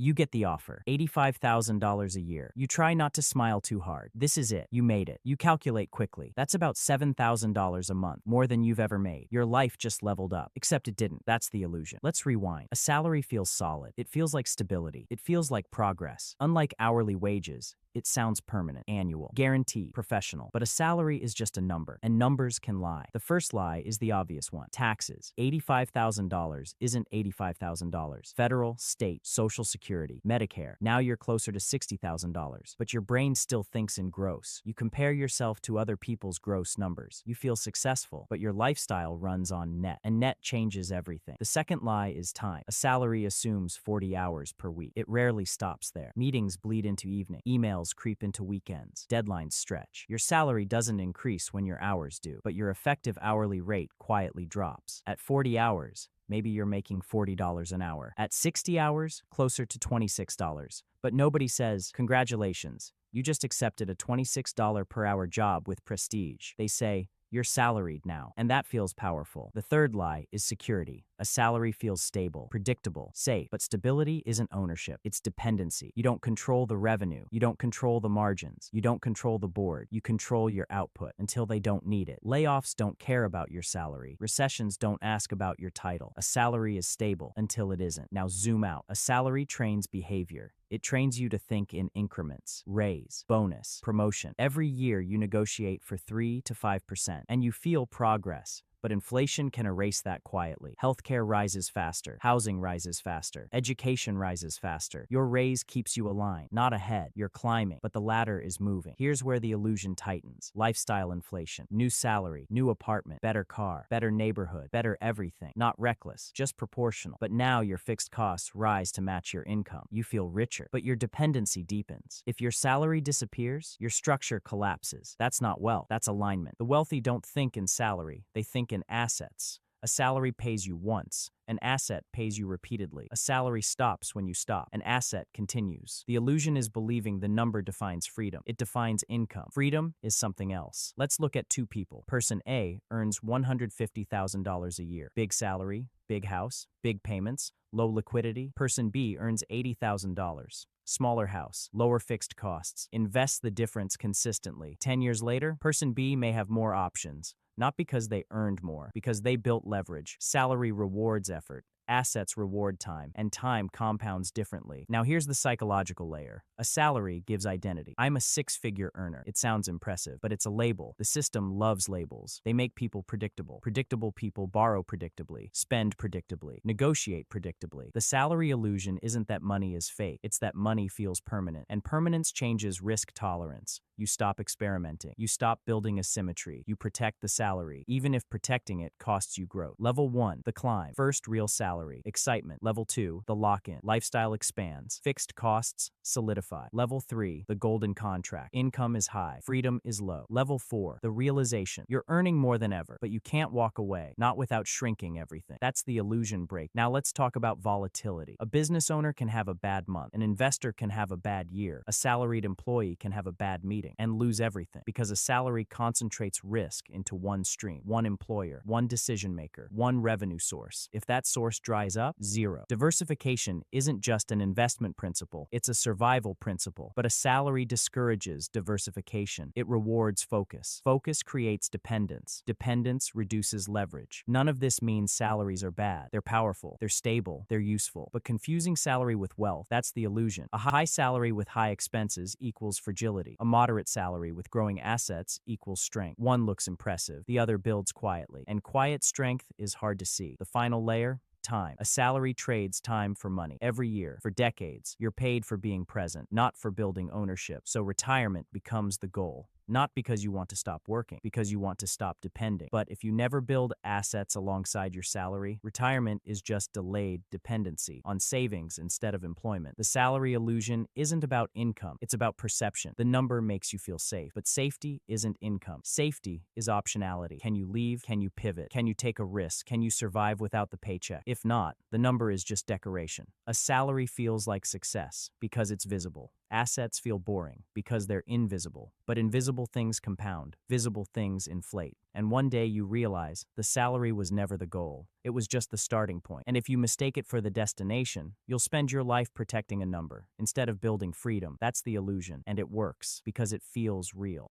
You get the offer. $85,000 a year. You try not to smile too hard. This is it. You made it. You calculate quickly. That's about $7,000 a month, more than you've ever made. Your life just leveled up. Except it didn't. That's the illusion. Let's rewind. A salary feels solid. It feels like stability. It feels like progress. Unlike hourly wages, it sounds permanent, annual, guaranteed, professional. But a salary is just a number, and numbers can lie. The first lie is the obvious one. Taxes. $85,000 isn't $85,000. Federal, state, Social Security, Medicare. Now you're closer to $60,000. But your brain still thinks in gross. You compare yourself to other people's gross numbers. You feel successful, but your lifestyle runs on net, and net changes everything. The second lie is time. A salary assumes 40 hours per week. It rarely stops there. Meetings bleed into evening. Emails creep into weekends. Deadlines stretch. Your salary doesn't increase when your hours do, but your effective hourly rate quietly drops. At 40 hours, maybe you're making $40 an hour. At 60 hours, closer to $26. But nobody says, congratulations, you just accepted a $26 per hour job with prestige. They say, you're salaried now, and that feels powerful. The third lie is security. A salary feels stable, predictable, safe, but stability isn't ownership, it's dependency. You don't control the revenue, you don't control the margins, you don't control the board, you control your output until they don't need it. Layoffs don't care about your salary. Recessions don't ask about your title. A salary is stable until it isn't. Now zoom out. A salary trains behavior. It trains you to think in increments, raise, bonus, promotion. Every year you negotiate for 3 to 5%, and you feel progress. But inflation can erase that quietly. Healthcare rises faster. Housing rises faster. Education rises faster. Your raise keeps you aligned, not ahead. You're climbing, but the ladder is moving. Here's where the illusion tightens. Lifestyle inflation. New salary, new apartment, better car, better neighborhood, better everything. Not reckless, just proportional. But now your fixed costs rise to match your income. You feel richer, but your dependency deepens. If your salary disappears, your structure collapses. That's not wealth, that's alignment. The wealthy don't think in salary, they think in assets. A salary pays you once. An asset pays you repeatedly. A salary stops when you stop. An asset continues. The illusion is believing the number defines freedom. It defines income. Freedom is something else. Let's look at two people. Person A earns $150,000 a year. Big salary, big house, big payments, low liquidity. Person B earns $80,000. Smaller house, lower fixed costs. Invest the difference consistently. 10 years later, person B may have more options. Not because they earned more, because they built leverage. Salary rewards effort. Assets reward time, and time compounds differently. Now here's the psychological layer. A salary gives identity. I'm a six-figure earner. It sounds impressive, but it's a label. The system loves labels. They make people predictable. Predictable people borrow predictably, spend predictably, negotiate predictably. The salary illusion isn't that money is fake. It's that money feels permanent, and permanence changes risk tolerance. You stop experimenting. You stop building a symmetry. You protect the salary, even if protecting it costs you growth. Level 1, the climb. First, real salary. Excitement. Level 2, the lock-in. Lifestyle expands. Fixed costs solidify. Level 3, the golden contract. Income is high. Freedom is low. Level 4, the realization. You're earning more than ever, but you can't walk away, not without shrinking everything. That's the illusion break. Now let's talk about volatility. A business owner can have a bad month. An investor can have a bad year. A salaried employee can have a bad meeting and lose everything, because a salary concentrates risk into one stream, one employer, one decision maker, one revenue source. If that source dries up, zero. Diversification isn't just an investment principle, it's a survival principle. But a salary discourages diversification. It rewards focus. Focus creates dependence. Dependence reduces leverage. None of this means salaries are bad. They're powerful, they're stable, they're useful. But confusing salary with wealth, that's the illusion. A high salary with high expenses equals fragility. A moderate salary with growing assets equals strength. One looks impressive, the other builds quietly. And quiet strength is hard to see. The final layer? Time. A salary trades time for money. Every year, for decades, you're paid for being present, not for building ownership. So retirement becomes the goal. Not because you want to stop working, because you want to stop depending. But if you never build assets alongside your salary, retirement is just delayed dependency on savings instead of employment. The salary illusion isn't about income, it's about perception. The number makes you feel safe, but safety isn't income. Safety is optionality. Can you leave? Can you pivot? Can you take a risk? Can you survive without the paycheck? If not, the number is just decoration. A salary feels like success because it's visible. Assets feel boring because they're invisible, but invisible things compound, visible things inflate. And one day you realize the salary was never the goal. It was just the starting point. And if you mistake it for the destination, you'll spend your life protecting a number instead of building freedom. That's the illusion, and it works because it feels real.